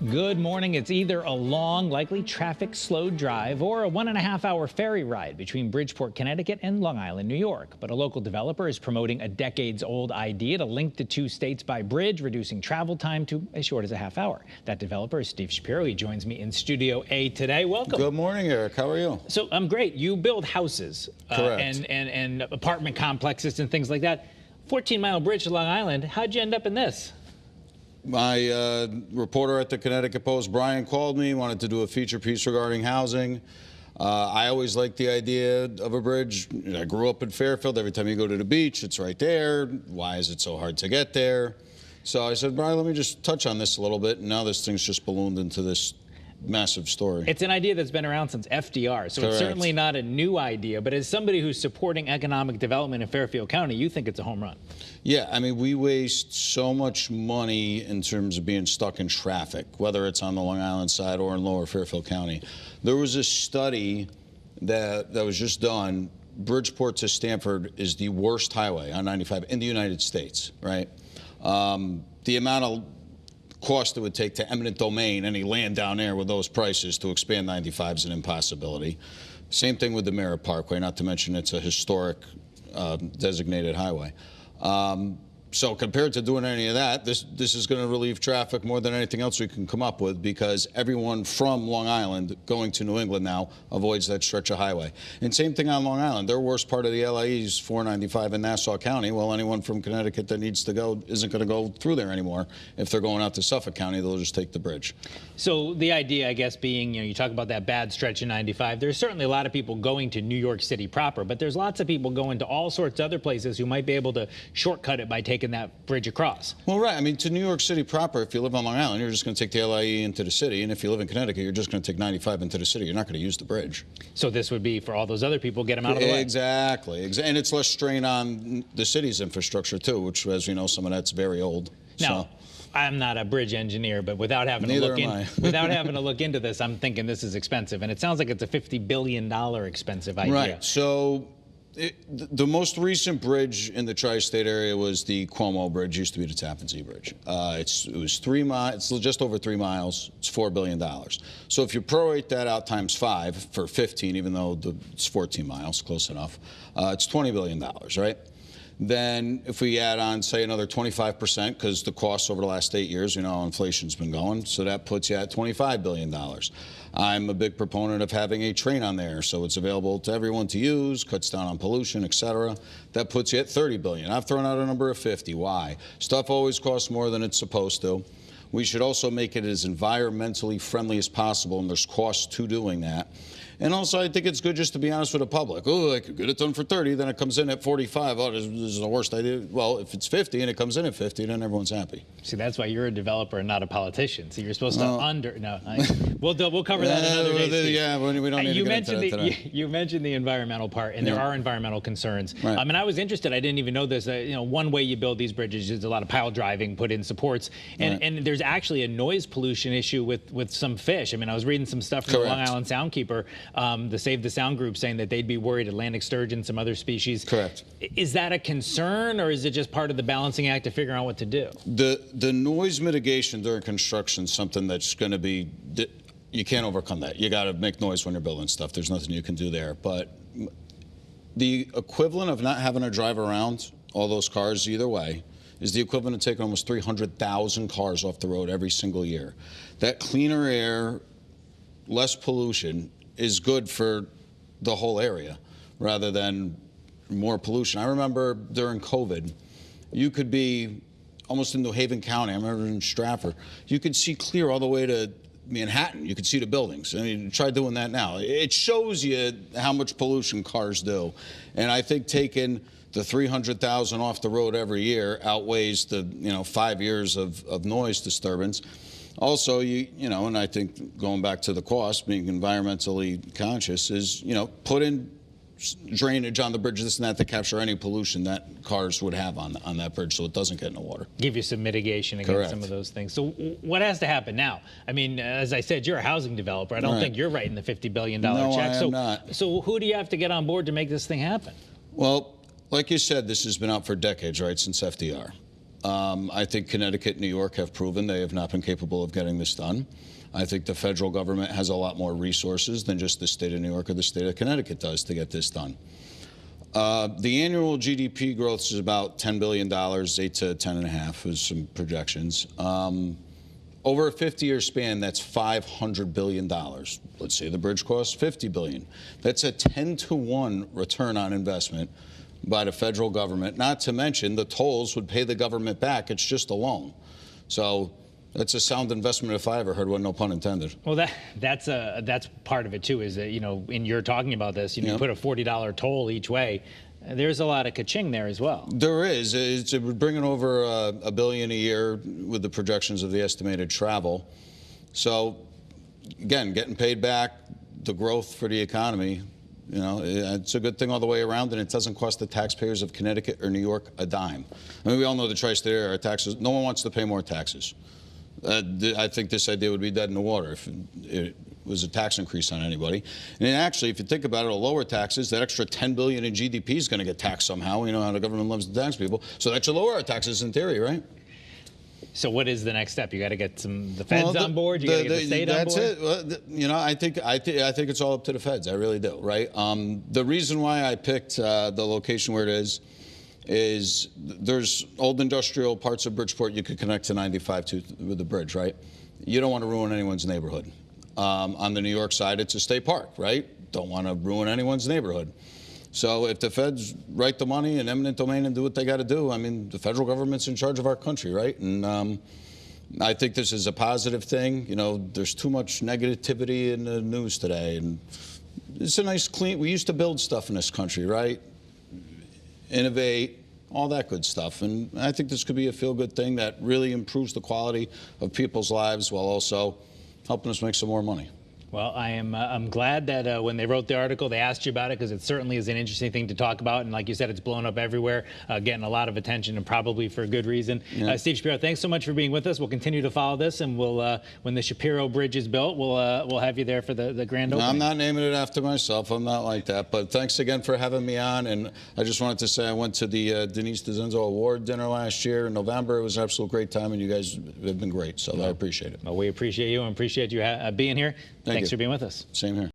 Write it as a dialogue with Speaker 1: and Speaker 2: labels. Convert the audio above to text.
Speaker 1: Good morning. It's either a long, likely traffic-slowed drive or a 1.5-hour ferry ride between Bridgeport, Connecticut and Long Island, New York. But a local developer is promoting a decades-old idea to link the two states by bridge, reducing travel time to as short as a half hour. That developer is Steve Shapiro. He joins me in Studio A today. Welcome.
Speaker 2: Good morning, Eric. How are you?
Speaker 1: So I'm great. You build houses and apartment complexes and things like that. 14-mile bridge to Long Island. How'd you end up in this?
Speaker 2: My reporter at the Connecticut Post, Brian, called me, wanted to do a feature piece regarding housing. I always liked the idea of a bridge. I grew up in Fairfield. Every time you go to the beach, it's right there. Why is it so hard to get there? So I said, Brian, let me just touch on this a little bit. And now this thing's just ballooned into this massive story.
Speaker 1: It's an idea that's been around since FDR, so It's certainly not a new idea, but as somebody who's supporting economic development in Fairfield County, you think it's a home run.
Speaker 2: Yeah, I mean, we waste so much money in terms of being stuck in traffic, whether it's on the Long Island side or in lower Fairfield County. There was a study that was just done. Bridgeport to Stamford is the worst highway on 95 in the United States, right? The amount of cost it would take to eminent domain any land down there with those prices to expand 95 is an impossibility. Same thing with the Merritt Parkway, not to mention it's a historic designated highway. So compared to doing any of that, this is going to relieve traffic more than anything else we can come up with, because everyone from Long Island going to New England now avoids that stretch of highway. And same thing on Long Island. Their worst part of the LIE is 495 in Nassau County. Well, anyone from Connecticut that needs to go isn't going to go through there anymore. If they're going out to Suffolk County, they'll just take the bridge.
Speaker 1: So the idea, I guess, being, you talk about that bad stretch of 95. There's certainly a lot of people going to New York City proper, but there's lots of people going to all sorts of other places who might be able to shortcut it by taking that bridge across.
Speaker 2: Well, right. I mean, to New York City proper, if you live on Long Island, you're just going to take the LIE into the city. And if you live in Connecticut, you're just going to take 95 into the city. You're not going to use the bridge.
Speaker 1: So this would be for all those other people, get them out of the way.
Speaker 2: Exactly. And it's less strain on the city's infrastructure, too, which, as we know, some of that's very old.
Speaker 1: Now, I'm not a bridge engineer, but without having to look into this, I'm thinking this is expensive. And it sounds like it's a $50 billion expensive idea.
Speaker 2: Right. So the most recent bridge in the tri-state area was the Cuomo Bridge. Used to be the Tappan Zee Bridge. It was 3 miles. It's just over 3 miles. It's $4 billion. So if you prorate that out times 5 for 15, even though it's 14 miles, close enough, it's $20 billion, right? Then if we add on, say, another 25%, because the costs over the last 8 years, how inflation's been going, so that puts you at $25 billion. I'm a big proponent of having a train on there, so it's available to everyone to use, cuts down on pollution, et cetera. That puts you at $30 billion. I've thrown out a number of 50. Why? Stuff always costs more than it's supposed to. We should also make it as environmentally friendly as possible, and there's costs to doing that. And also, I think it's good just to be honest with the public. Oh, I could get it done for 30, then it comes in at 45. Oh, this is the worst idea. Well, if it's 50 and it comes in at 50, then everyone's happy.
Speaker 1: See, that's why you're a developer and not a politician. So you're supposed to we'll cover that another day, Steve.
Speaker 2: Yeah, we don't need to get into that today.
Speaker 1: You mentioned the environmental part, and there are environmental concerns.
Speaker 2: Right.
Speaker 1: I mean, I was interested. I didn't even know this. One way you build these bridges is a lot of pile driving, put in supports, and there's actually a noise pollution issue with some fish. I mean, I was reading some stuff from the Long Island Soundkeeper, the Save the Sound group, saying that they'd be worried Atlantic sturgeon, some other species.
Speaker 2: Correct.
Speaker 1: Is that a concern, or is it just part of the balancing act to figure out what to do?
Speaker 2: The noise mitigation during construction is something that's going to be, you can't overcome that. You got to make noise when you're building stuff. There's nothing you can do there. But the equivalent of not having to drive around all those cars either way is the equivalent of taking almost 300,000 cars off the road every single year. That cleaner air, less pollution, is good for the whole area rather than more pollution. I remember during COVID, you could be almost in New Haven County. I remember in Stratford, you could see clear all the way to Manhattan. You could see the buildings. I mean, try doing that now. It shows you how much pollution cars do. And I think taking the 300,000 off the road every year outweighs the 5 years of noise disturbance. Also, and I think going back to the cost, being environmentally conscious is, put in drainage on the bridge, this and that, to capture any pollution that cars would have on that bridge, so it doesn't get in the water.
Speaker 1: Give you some mitigation against some of those things. So what has to happen now? I mean, as I said, you're a housing developer. I don't think you're writing the $50 billion check.
Speaker 2: No, I am not.
Speaker 1: So who do you have to get on board to make this thing happen?
Speaker 2: Well, like you said, this has been out for decades, right, since FDR. I think Connecticut and New York have proven they have not been capable of getting this done. I think the federal government has a lot more resources than just the state of New York or the state of Connecticut does to get this done. The annual GDP growth is about $10 billion, 8 to 10.5 is some projections. Over a 50-year span, that's $500 billion. Let's say the bridge costs $50 billion. That's a 10-to-1 return on investment by the federal government. Not to mention the tolls would pay the government back. It's just a loan. So that's a sound investment if I ever heard one, no pun intended.
Speaker 1: Well, that's part of it too. Is that when you're talking about this, you put a $40 toll each way. There's a lot of ka-ching there as well.
Speaker 2: There is. It's bringing over $1 billion a year with the projections of the estimated travel. So, again, getting paid back, the growth for the economy, it's a good thing all the way around, and it doesn't cost the taxpayers of Connecticut or New York a dime. I mean, we all know the tri-state area taxes. No one wants to pay more taxes. I think this idea would be dead in the water if it was a tax increase on anybody. And actually, if you think about it, lower taxes, that extra $10 billion in GDP is going to get taxed somehow. You know how the government loves to tax people. So that should lower our taxes in theory, right?
Speaker 1: So what is the next step? You got to get the feds on board. You got to get the state on board.
Speaker 2: That's it. Well, I think it's all up to the feds. I really do. Right. The reason why I picked the location where it is there's old industrial parts of Bridgeport you could connect to 95 with the bridge. Right. You don't want to ruin anyone's neighborhood. On the New York side, it's a state park. Right. Don't want to ruin anyone's neighborhood. So if the feds write the money in eminent domain and do what they got to do, I mean, the federal government's in charge of our country, right? And I think this is a positive thing. There's too much negativity in the news today. And it's a nice, clean, we used to build stuff in this country, right? Innovate, all that good stuff. And I think this could be a feel-good thing that really improves the quality of people's lives while also helping us make some more money.
Speaker 1: Well, I'm glad that when they wrote the article, they asked you about it, because it certainly is an interesting thing to talk about. And like you said, it's blown up everywhere, getting a lot of attention, and probably for a good reason. Yeah. Steve Shapiro, thanks so much for being with us. We'll continue to follow this, and we'll when the Shapiro Bridge is built, we'll have you there for the grand opening.
Speaker 2: No, I'm not naming it after myself. I'm not like that. But thanks again for having me on. And I just wanted to say I went to the Denise DeZenzo Award dinner last year in November. It was an absolute great time, and you guys have been great. So I appreciate it.
Speaker 1: Well, we appreciate you and appreciate you being here. Thanks for being with us.
Speaker 2: Same here.